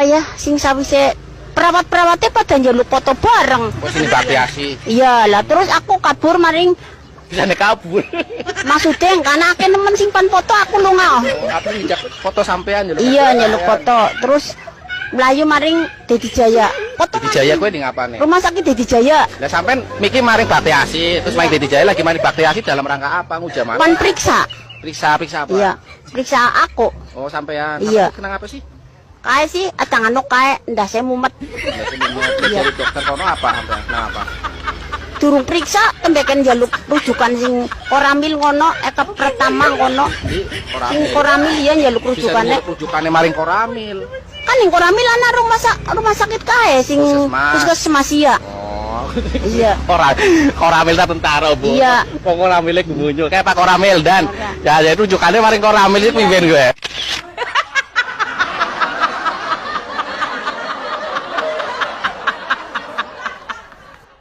Ya, sing sawise perawat-perawatnya pada njaluk foto bareng. Oh, sini Bakti Asi. Iya lah, terus aku kabur maring Bisa kabur. maksudnya karena akeh nemen simpan foto aku lunga. Aku ngijak foto sampean ya. Iya, njaluk foto. Terus melayu maring Dedi Jaya. Foto Dedi Jaya kowe ning apane? rumah sakit Dedi Jaya. Lah sampean mikir maring Bakti Asi, terus maring Dedi Jaya lagi maring Bakti Asi dalam rangka apa? Nguja mana? Wan periksa. Periksa apa? Iya, periksa aku. Oh, sampean. Iya. Kenang apa sih? Kae sih acangan kae ndase mumet. Iya. Dokter kono apa sampean? Nah, apa? Durung periksa tembeken njaluk rujukan sing koramil ngono pertama ngono. Sing koramil ya njaluk rujukane. Rujukane maring Koramil. Kan ning koramil ana rumah sakit kae sing puskesmas ya. Oh. Iya. Koramil ta tentara, Bu. Iya. Wong Koramile gumunyo. Kayak Pak Koramil dan ya rujukannya maring Koramil iki pimpin gue.